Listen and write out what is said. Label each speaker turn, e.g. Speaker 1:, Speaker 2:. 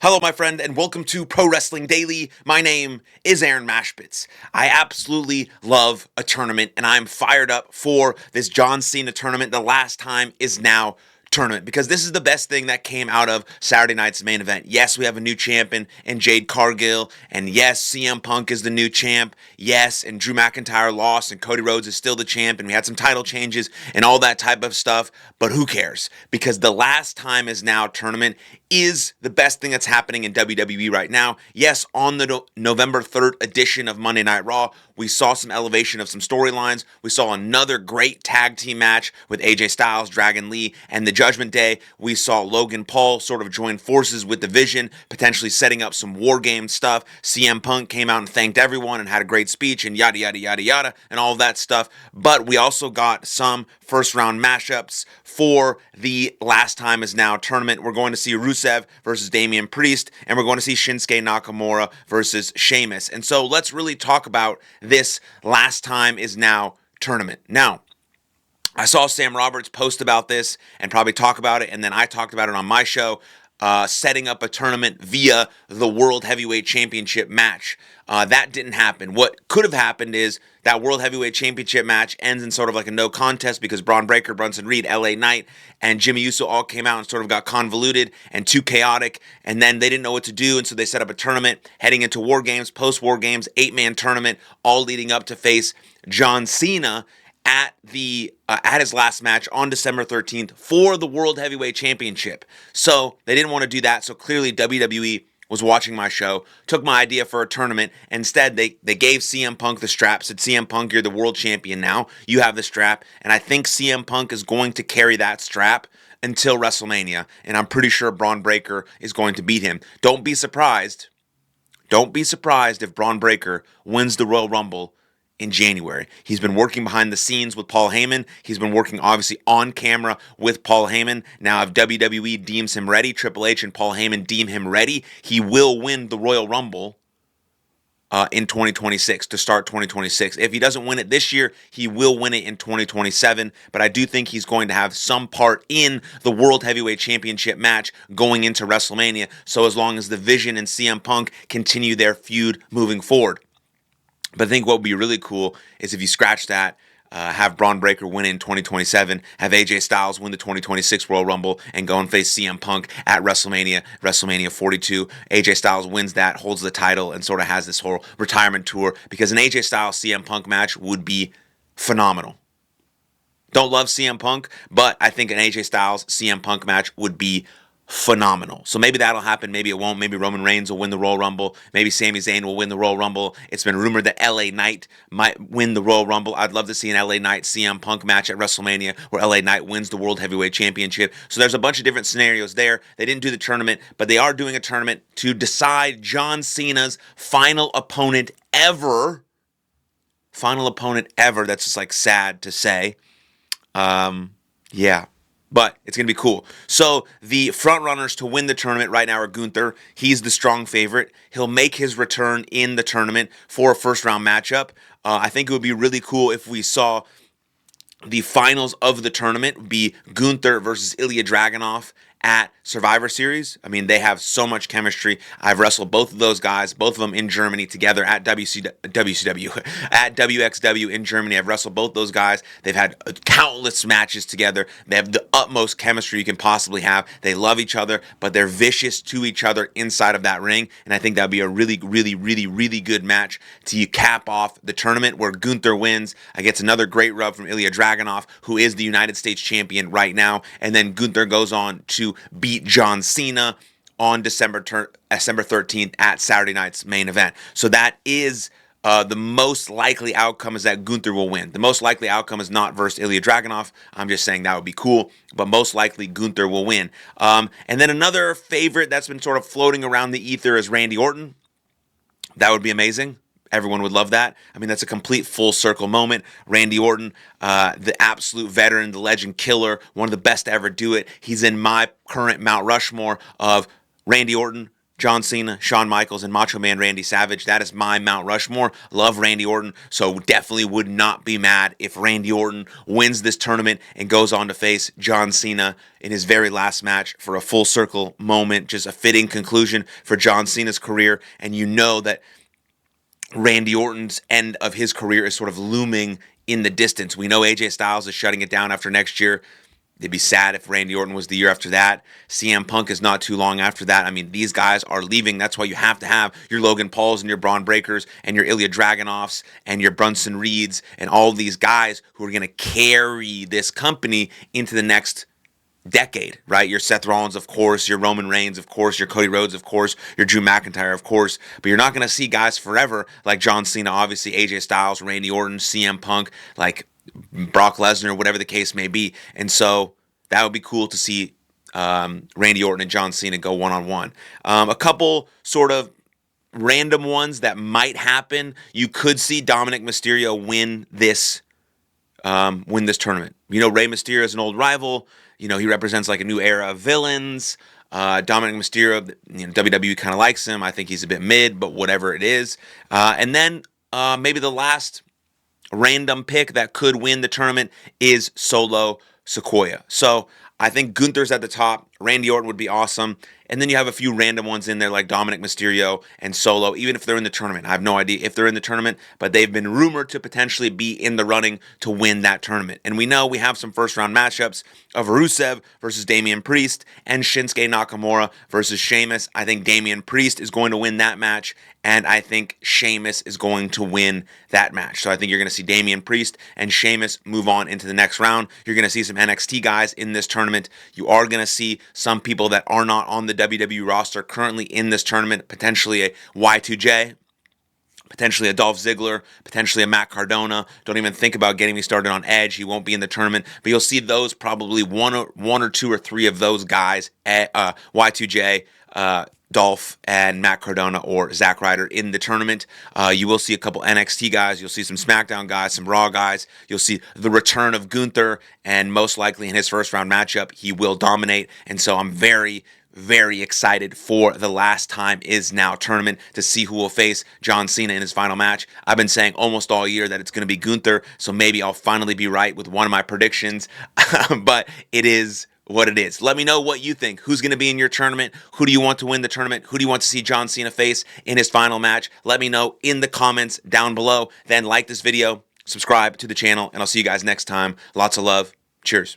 Speaker 1: Hello, my friend, and welcome to Pro Wrestling Daily. My name is Aaron Machbitz. I absolutely love a tournament, and I'm fired up for this John Cena tournament. The last time is now tournament, because this is the best thing that came out of Saturday night's main event. Yes, we have a new champion in Jade Cargill, and yes, CM Punk is the new champ. Yes, and Drew McIntyre lost, and Cody Rhodes is still the champ, and we had some title changes and all that type of stuff, but who cares? Because the last time is now tournament is the best thing that's happening in WWE right now. Yes, on the November 3rd edition of Monday Night Raw, we saw some elevation of some storylines. We saw another great tag team match with AJ Styles, Dragon Lee, and the Judgment Day. We saw Logan Paul sort of join forces with the Vision, potentially setting up some War Game stuff. CM Punk came out and thanked everyone and had a great speech and yada, yada, yada, yada, and all of that stuff. But we also got some first round matchups for the last time is now tournament. We're going to see Rusev versus Damian Priest, and we're going to see Shinsuke Nakamura versus Sheamus. And so let's really talk about this last time is now tournament. Now, I saw Sam Roberts post about this and probably talk about it, and then I talked about it on my show, setting up a tournament via the World Heavyweight Championship match. That didn't happen. What could have happened is that World Heavyweight Championship match ends in sort of like a no contest because Braun Breaker, Bronson Reed, LA Knight, and Jimmy Uso all came out and sort of got convoluted and too chaotic, and then they didn't know what to do, and so they set up a tournament heading into War Games, post-War Games, 8-man tournament, all leading up to face John Cena at his last match on December 13th for the World Heavyweight Championship. So they didn't want to do that. So clearly WWE was watching my show, took my idea for a tournament. Instead, they gave CM Punk the strap, said, CM Punk, you're the world champion now. You have the strap. And I think CM Punk is going to carry that strap until WrestleMania. And I'm pretty sure Braun Breaker is going to beat him. Don't be surprised. Don't be surprised if Braun Breaker wins the Royal Rumble in January. He's been working behind the scenes with Paul Heyman. He's been working obviously on camera with Paul Heyman. Now, if WWE deems him ready, Triple H and Paul Heyman deem him ready, he will win the Royal Rumble in 2026 to start 2026. If he doesn't win it this year, he will win it in 2027. But I do think he's going to have some part in the World Heavyweight Championship match going into WrestleMania. So as long as the Vision and CM Punk continue their feud moving forward. But I think what would be really cool is if you scratch that, have Braun Breaker win in 2027, have AJ Styles win the 2026 Royal Rumble, and go and face CM Punk at WrestleMania 42. AJ Styles wins that, holds the title, and sort of has this whole retirement tour, because an AJ Styles CM Punk match would be phenomenal. Don't love CM Punk, but I think an AJ Styles CM Punk match would be phenomenal. So maybe that'll happen, maybe it won't. Maybe Roman Reigns will win the Royal Rumble, maybe Sami Zayn will win the Royal Rumble. It's been rumored that LA Knight might win the Royal Rumble. I'd love to see an LA Knight CM Punk match at WrestleMania where LA Knight wins the World Heavyweight Championship. So there's a bunch of different scenarios there. They didn't do the tournament, but they are doing a tournament to decide John Cena's final opponent ever. Final opponent ever. That's just like sad to say. Yeah. But it's going to be cool. So the front runners to win the tournament right now are Gunther. He's the strong favorite. He'll make his return in the tournament for a first round matchup. I think it would be really cool if we saw the finals of the tournament be Gunther versus Ilya Dragunov at Survivor Series. I mean, they have so much chemistry. I've wrestled both of those guys, both of them in Germany together at WCW, at WXW in Germany. I've wrestled both those guys. They've had countless matches together. They have the utmost chemistry you can possibly have. They love each other, but they're vicious to each other inside of that ring. And I think that'd be a really, really, really, really good match to cap off the tournament where Gunther wins, gets another great rub from Ilya Dragunov, who is the United States champion right now. And then Gunther goes on to beat John Cena on December 13th at Saturday night's main event. So that is the most likely outcome, is that Gunther will win. The most likely outcome is not versus Ilya Dragunov. I'm just saying that would be cool, but most likely Gunther will win. And then another favorite that's been sort of floating around the ether is Randy Orton. That would be amazing. Everyone would love that. I mean, that's a complete full circle moment. Randy Orton, the absolute veteran, the legend killer, one of the best to ever do it. He's in my current Mount Rushmore of Randy Orton, John Cena, Shawn Michaels, and Macho Man Randy Savage. That is my Mount Rushmore. Love Randy Orton, so definitely would not be mad if Randy Orton wins this tournament and goes on to face John Cena in his very last match for a full circle moment. Just a fitting conclusion for John Cena's career, and you know that Randy Orton's end of his career is sort of looming in the distance. We know AJ Styles is shutting it down after next year. It'd be sad if Randy Orton was the year after that. CM Punk is not too long after that. I mean, these guys are leaving. That's why you have to have your Logan Pauls and your Braun Breakers and your Ilya Dragunovs and your Brunson Reeds and all these guys who are going to carry this company into the next decade, right? Your Seth Rollins, of course, your Roman Reigns, of course, your Cody Rhodes, of course, your Drew McIntyre, of course, but you're not going to see guys forever like John Cena, obviously, AJ Styles, Randy Orton, CM Punk, like Brock Lesnar, whatever the case may be. And so that would be cool to see Randy Orton and John Cena go one-on-one. A couple sort of random ones that might happen. You could see Dominic Mysterio win this tournament. You know, Rey Mysterio is an old rival. You know, he represents like a new era of villains. Dominic Mysterio, you know, WWE kind of likes him. I think he's a bit mid, but whatever it is. And then maybe the last random pick that could win the tournament is Solo Sikoa. So I think Gunther's at the top. Randy Orton would be awesome. And then you have a few random ones in there like Dominic Mysterio and Solo, even if they're in the tournament. I have no idea if they're in the tournament, but they've been rumored to potentially be in the running to win that tournament. And we know we have some first-round matchups of Rusev versus Damian Priest and Shinsuke Nakamura versus Sheamus. I think Damian Priest is going to win that match, and I think Sheamus is going to win that match. So I think you're going to see Damian Priest and Sheamus move on into the next round. You're going to see some NXT guys in this tournament. You are going to see some people that are not on the WWE roster currently in this tournament, potentially a Y2J, potentially a Dolph Ziggler, potentially a Matt Cardona. Don't even think about getting me started on Edge. He won't be in the tournament, but you'll see those probably one or two or three of those guys, Y2J, Dolph and Matt Cardona or Zack Ryder in the tournament. You will see a couple NXT guys. You'll see some SmackDown guys, some Raw guys. You'll see the return of Gunther, and most likely in his first round matchup, he will dominate. And so I'm very, very excited for the Last Time Is Now tournament to see who will face John Cena in his final match. I've been saying almost all year that it's going to be Gunther, so maybe I'll finally be right with one of my predictions, but it is what it is. Let me know what you think. Who's going to be in your tournament? Who do you want to win the tournament? Who do you want to see John Cena face in his final match? Let me know in the comments down below. Then like this video, subscribe to the channel, and I'll see you guys next time. Lots of love. Cheers.